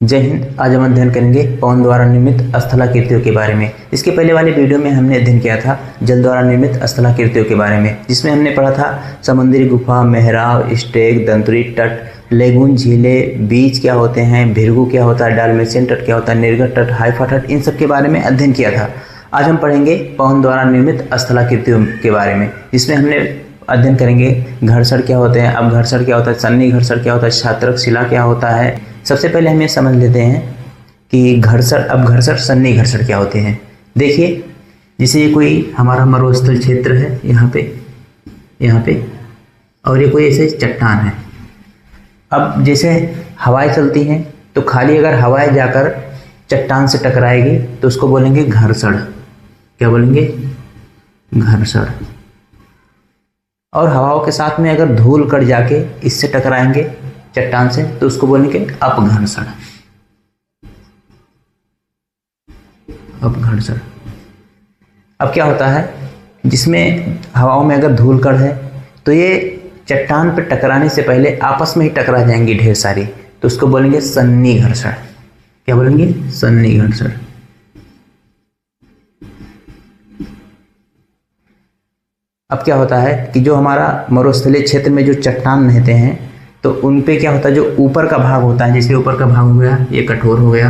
जय हिंद। आज हम अध्ययन करेंगे पवन द्वारा निर्मित स्थलाकृतियों के बारे में। इसके पहले वाले वीडियो में हमने अध्ययन किया था जल द्वारा निर्मित स्थलाकृतियों के बारे में, जिसमें हमने पढ़ा था समुद्री गुफा, मेहराब, स्टेक, दंतुरी तट, लेगून, झीलें, बीच क्या होते हैं, भिरगू क्या होता है, डालमेशियन तट क्या होता है, निर्गत तट, हाइफा तट, इन सब के बारे में अध्ययन किया था। आज हम पढ़ेंगे पवन द्वारा निर्मित स्थलाकृतियों के बारे में, जिसमें हमने अध्ययन करेंगे घर्षण क्या होते हैं, अब घर्षण क्या होता है, सन्नी घर्षण क्या होता है, क्षात्रक शिला क्या होता है। सबसे पहले हम ये समझ लेते हैं कि घर्षण सन्नी घर्षण क्या होते हैं। देखिए, जैसे ये कोई हमारा मरुस्थल क्षेत्र है यहाँ पे और ये कोई ऐसे चट्टान है। अब जैसे हवाएं चलती हैं तो खाली अगर हवाएं जाकर चट्टान से टकराएगी तो उसको बोलेंगे घर्षण। क्या बोलेंगे? घर्षण। और हवाओं के साथ में अगर धूल कण जाके इससे टकराएंगे चट्टान से तो उसको बोलेंगे अपघर्षण। अपघर्षण। अब क्या होता है, जिसमें हवाओं में अगर धूल कण है तो ये चट्टान पर टकराने से पहले आपस में ही टकरा जाएंगी ढेर सारी, तो उसको बोलेंगे सन्नी घर्षण। क्या बोलेंगे? सन्नी घर्षण। अब क्या होता है कि जो हमारा मरुस्थलीय क्षेत्र में जो चट्टान रहते हैं तो उन पे क्या होता है, जो ऊपर का भाग होता है, जैसे ऊपर का भाग हो गया ये कठोर हो गया,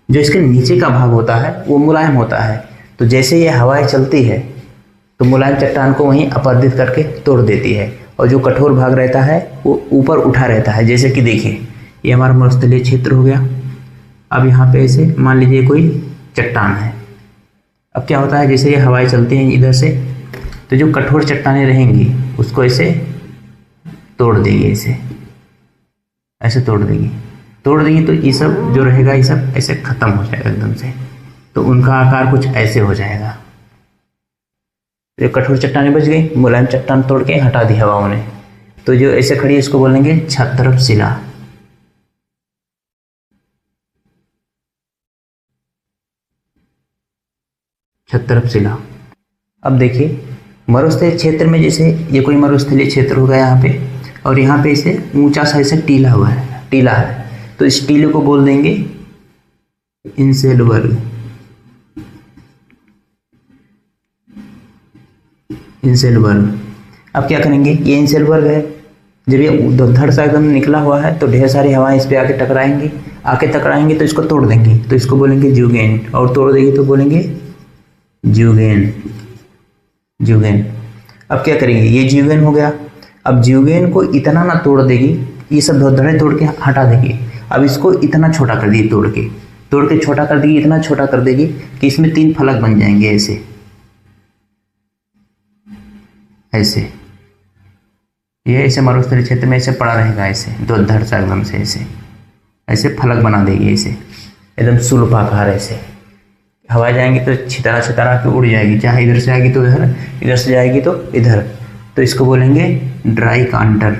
जो इसके नीचे का भाग होता है वो मुलायम होता है। तो जैसे ये हवाएं चलती है तो मुलायम चट्टान को वहीं अपर्दित करके तोड़ देती है, और जो कठोर भाग रहता है वो ऊपर उठा रहता है। जैसे कि देखिए, ये हमारा मरुस्थलीय क्षेत्र हो गया। अब यहाँ पे ऐसे मान लीजिए कोई चट्टान है। अब क्या होता है, जैसे ये हवाएं चलती हैं इधर से तो जो कठोर चट्टानें रहेंगी उसको ऐसे तोड़ देगी, ऐसे तोड़ देगी तो ये सब जो रहेगा ये सब ऐसे खत्म हो जाएगा एकदम से। तो उनका आकार कुछ ऐसे हो जाएगा। जो कठोर चट्टानें बच गई, मुलायम चट्टान तोड़ के हटा दी हवाओं ने, तो जो ऐसे खड़ी है इसको बोलेंगे क्षत्रप शिला। क्षत्रप शिला। अब देखिए, मरुस्थलीय क्षेत्र में जैसे ये कोई मरुस्थलीय क्षेत्र होगा यहाँ पे, और यहाँ पे इसे ऊंचा सा ऐसे टीला है, तो इस टीले को बोल देंगे इंसेलवर्ग। अब क्या करेंगे, ये इंसेलवर्ग है, जब ये धड़ सा एकदम निकला हुआ है तो ढेर सारी हवाएं इस पे आके टकराएंगी तो इसको तोड़ देंगी, तो इसको बोलेंगे ज्यूगेन, और तोड़ देगी तो बोलेंगे ज्यूगेन। अब क्या करेंगे, ये ज्यूगेन हो गया। अब ज्यूगेन को इतना ना तोड़ देगी, ये सब धड़े तोड़ के हटा देगी। अब इसको इतना छोटा कर देगी, तोड़ के छोटा कर देगी, इतना छोटा कर देगी कि इसमें 3 फलक बन जाएंगे ऐसे। ये ऐसे मरुस्थलीय क्षेत्र में ऐसे पड़ा रहेगा, ऐसे दो धड़ सा एकदम से ऐसे फलक बना देगी, ऐसे एकदम सुलभाकार। ऐसे हवा जाएंगी तो छितरा के उड़ जाएगी, चाहे इधर से आएगी तो इधर से जाएगी तो इधर, तो इसको बोलेंगे ड्राई कांटर।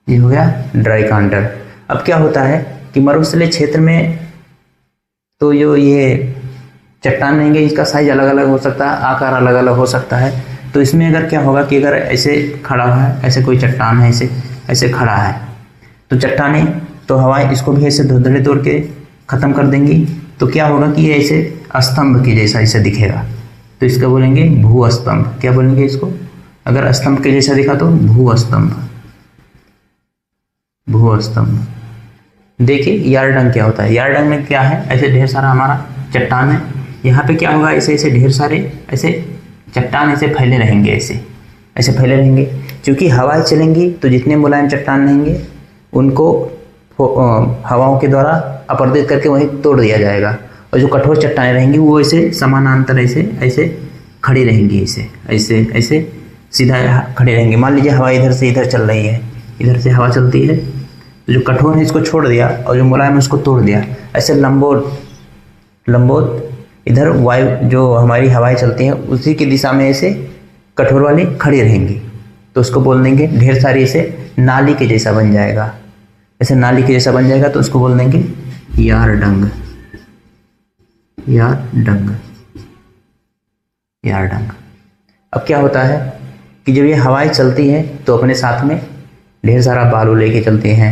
ये हो गया ड्राई कांटर। अब क्या होता है कि मरुस्थलीय क्षेत्र में तो जो ये चट्टान रहेंगे इसका साइज अलग अलग हो सकता है, आकार अलग अलग हो सकता है। तो इसमें अगर क्या होगा कि अगर ऐसे खड़ा हुआ है, ऐसे कोई चट्टान है, ऐसे खड़ा है, तो चट्टानें तो हवाएं इसको भी ऐसे धड़े तोड़ के ख़त्म कर देंगी। तो क्या होगा कि ये ऐसे स्तंभ के जैसा ऐसे दिखेगा, तो इसका बोलेंगे भूस्तंभ। क्या बोलेंगे इसको? अगर स्तंभ के जैसा दिखा तो भूस्तंभ। देखिए यार्डंग क्या होता है। यार्डंग में क्या है, ऐसे ढेर सारा हमारा चट्टान है, यहाँ पे क्या होगा, ऐसे ढेर सारे ऐसे चट्टान ऐसे फैले रहेंगे। क्योंकि हवाएं चलेंगी तो जितने मुलायम चट्टान रहेंगे उनको हवाओं के द्वारा अपर्दित करके वहीं तोड़ दिया जाएगा, और जो कठोर चट्टानें रहेंगी वो ऐसे समानांतर ऐसे खड़ी रहेंगी, ऐसे सीधा खड़ी रहेंगी। मान लीजिए हवा इधर से इधर चल रही है, इधर से हवा चलती है, तो जो कठोर है इसको छोड़ दिया और जो मुलायम है उसको तोड़ दिया, ऐसे लंबोत इधर वायु जो हमारी हवाएं चलती हैं उसी की दिशा में ऐसे कठोर वाली खड़ी रहेंगी, तो उसको बोल देंगे ढेर सारी ऐसे नाली के जैसा बन जाएगा। ऐसे नाली के जैसा बन जाएगा तो उसको बोल देंगे यार डंग। यारडंग। अब क्या होता है कि जब ये हवाएं चलती हैं तो अपने साथ में ढेर सारा बालू लेके चलती हैं,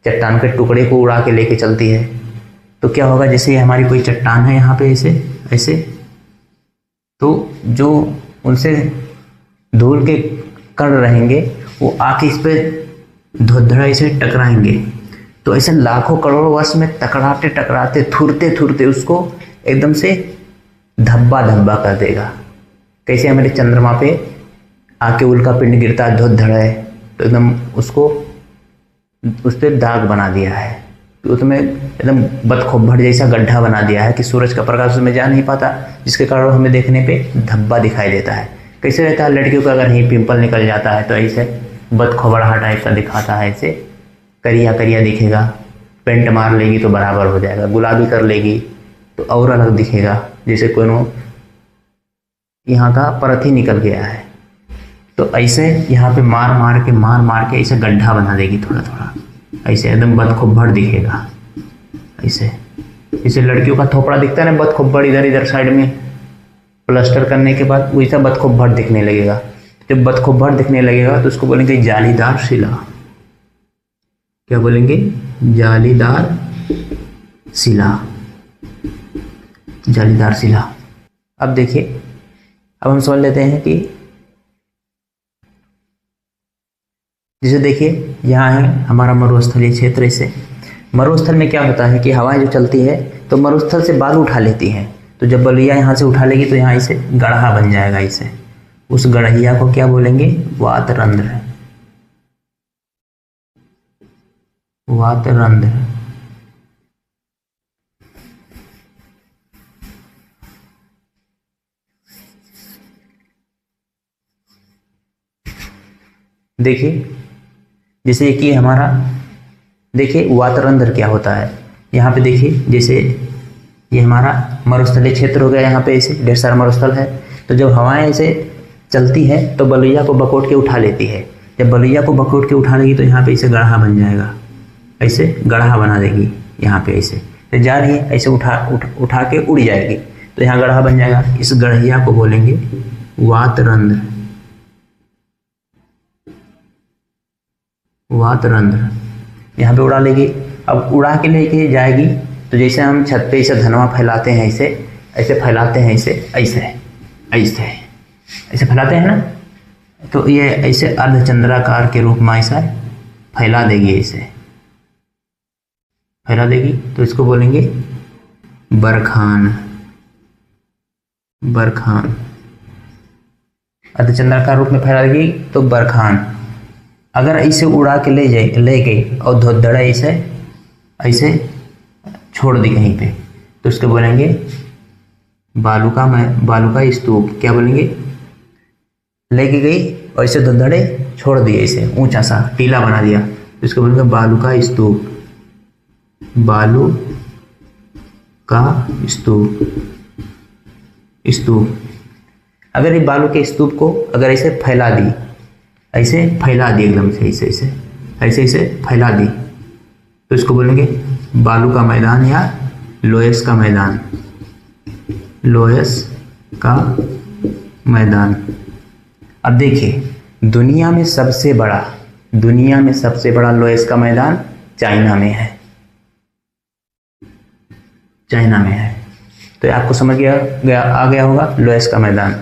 चट्टान के टुकड़े को उड़ा के लेके चलती है। तो क्या होगा, जैसे ये हमारी कोई चट्टान है यहाँ पे ऐसे ऐसे, तो जो उनसे धूल के कण रहेंगे वो आके इस पर धुरधड़ा से टकराएंगे। तो ऐसे लाखों करोड़ों वर्ष में टकराते टकराते थुरते थुरते उसको एकदम से धब्बा धब्बा कर देगा। कैसे हमारे चंद्रमा पे आके उल्का पिंड गिरता है धुरधड़ा है, तो एकदम उसको उस पर दाग बना दिया है, तो उसमें एकदम बदखोभर जैसा गड्ढा बना दिया है कि सूरज का प्रकाश उसमें जा नहीं पाता, जिसके कारण हमें देखने पे धब्बा दिखाई देता है। कैसे रहता है, लड़कियों का अगर यहीं पिंपल निकल जाता है तो ऐसे बदखोबड़ा टाइप का दिखाता है, ऐसे करिया करिया दिखेगा। पेंट मार लेगी तो बराबर हो जाएगा, गुलाबी कर लेगी तो और अलग दिखेगा, जैसे कोई यहाँ का परत ही निकल गया है। तो ऐसे यहाँ पे मार मार के ऐसे गड्ढा बना देगी थोड़ा थोड़ा, ऐसे एकदम बदखोभर दिखेगा। ऐसे जैसे लड़कियों का थोपड़ा दिखता है ना बदखोभर, इधर इधर साइड में प्लास्टर करने के बाद वैसा बदखोभर दिखने लगेगा। जब बदखोभर दिखने लगेगा तो उसको बोलेंगे जालीदार शिला। क्या बोलेंगे, जालीदार शिला, जालीदार शिला। अब देखिए, अब हम समझ लेते हैं कि जैसे देखिए यहाँ है हमारा मरुस्थलीय क्षेत्र। इसे मरुस्थल में क्या होता है कि हवाएं जो चलती है तो मरुस्थल से बालू उठा लेती हैं, तो जब बलुइया यहाँ से उठा लेगी तो यहाँ इसे गढ़ा बन जाएगा। इसे उस गढ़िया को क्या बोलेंगे, वातरंध्र, वातरंध्र। देखिए जैसे कि हमारा देखिए वातरंध्र क्या होता है, यहाँ पे देखिए जैसे ये हमारा मरुस्थलीय क्षेत्र हो गया, यहाँ पे ऐसे ढेर सारा मरुस्थल है। तो जब हवाएं ऐसे चलती है तो बलुइया को बकोट के उठा लेती है। जब बलुइया को बकोट के उठा लेगी तो यहाँ पे ऐसे गढ़ा बन जाएगा, ऐसे गढ़ा बना देगी यहाँ पे। ऐसे तो जा रही है ऐसे उठा के उड़ जाएगी तो यहाँ गढ़ा बन जाएगा। इस गढ़िया को बोलेंगे वातरंध्र, वातरंध्र। यहाँ पे उड़ा लेगी। अब उड़ा के लेके जाएगी तो जैसे हम छत पे ऐसे धनवा फैलाते हैं, ऐसे ऐसे फैलाते हैं, ऐसे ऐसे ऐसे ऐसे फैलाते हैं ना, तो ये ऐसे अर्धचंद्राकार के रूप में ऐसा फैला देगी, ऐसे फैला देगी। तो इसको बोलेंगे बरखान, बरखान। अर्धचंद्राकार रूप में फैला देगी तो बरखान। अगर ऐसे उड़ा के ले गई और धुरधड़ा ऐसे ऐसे छोड़ दी कहीं पे तो उसको बोलेंगे बालू का स्तूप। क्या बोलेंगे, लेके गई और ऐसे धुरधड़े छोड़ दिए, ऐसे ऊंचा सा टीला बना दिया तो इसको बोलेंगे बालू का स्तूप, बालू का स्तूप, स्तूप। अगर ये बालू के स्तूप को अगर ऐसे फैला दी, ऐसे फैला दी एकदम से, ऐसे ऐसे ऐसे ऐसे फैला दी तो इसको बोलेंगे बालू का मैदान या लोयस का मैदान, लोयस का मैदान। अब देखिए दुनिया में सबसे बड़ा लोयस का मैदान चाइना में है, चाइना में है। तो आपको समझ आ गया होगा लोयस का मैदान।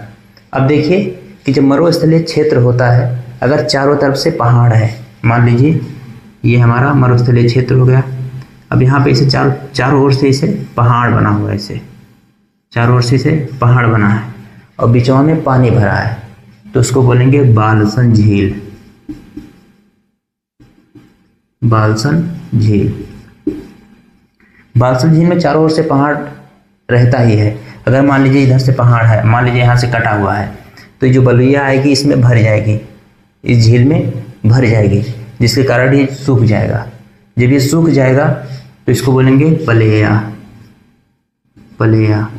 अब देखिए कि जब मरुस्थलीय क्षेत्र होता है, अगर चारों तरफ से पहाड़ है, मान लीजिए ये हमारा मरुस्थलीय क्षेत्र हो गया। अब यहाँ पे इसे चारों ओर से इसे पहाड़ बना हुआ है, इसे चारों ओर से इसे पहाड़ बना है और बीचवा में पानी भरा है तो उसको बोलेंगे बालसन झील, बालसन झील। बालसन झील में चारों ओर से पहाड़ रहता ही है। अगर मान लीजिए इधर से पहाड़ है, मान लीजिए यहाँ से कटा हुआ है, तो जो बलुइया आएगी इसमें भर जाएगी, इस झील में भर जाएगी, जिसके कारण ये सूख जाएगा। जब ये सूख जाएगा तो इसको बोलेंगे पलेया, पलेया।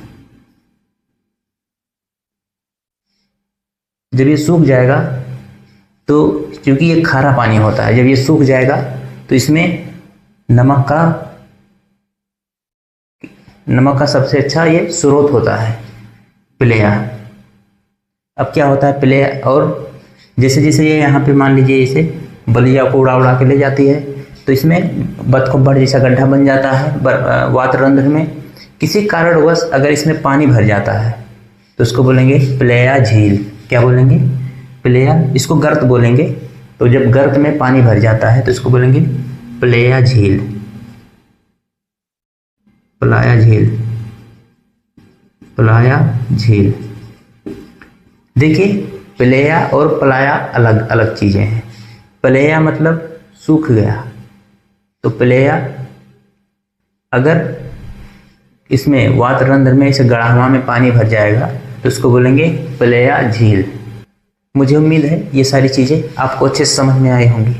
जब ये सूख जाएगा तो क्योंकि ये खारा पानी होता है, जब ये सूख जाएगा तो इसमें नमक का सबसे अच्छा ये स्रोत होता है, पलेया। अब क्या होता है प्ले, और जैसे जैसे ये यहाँ पे मान लीजिए इसे बलिया को उड़ा उड़ा के ले जाती है, तो इसमें बतखब्बर जैसा गड्ढा बन जाता है वातरंध्र में। किसी कारणवश अगर इसमें पानी भर जाता है तो उसको बोलेंगे प्लेया झील। क्या बोलेंगे? प्लेया, इसको गर्त बोलेंगे। तो जब गर्त में पानी भर जाता है तो इसको बोलेंगे प्लेया झील, प्लाया झील, प्लाया झील। देखिए प्लेया और प्लाया अलग अलग चीज़ें हैं। प्लेया मतलब सूख गया, तो प्लेया अगर इसमें वातरंध्र में इसे गड़ाहवा में पानी भर जाएगा तो उसको बोलेंगे प्लेया झील। मुझे उम्मीद है ये सारी चीज़ें आपको अच्छे से समझ में आई होंगी।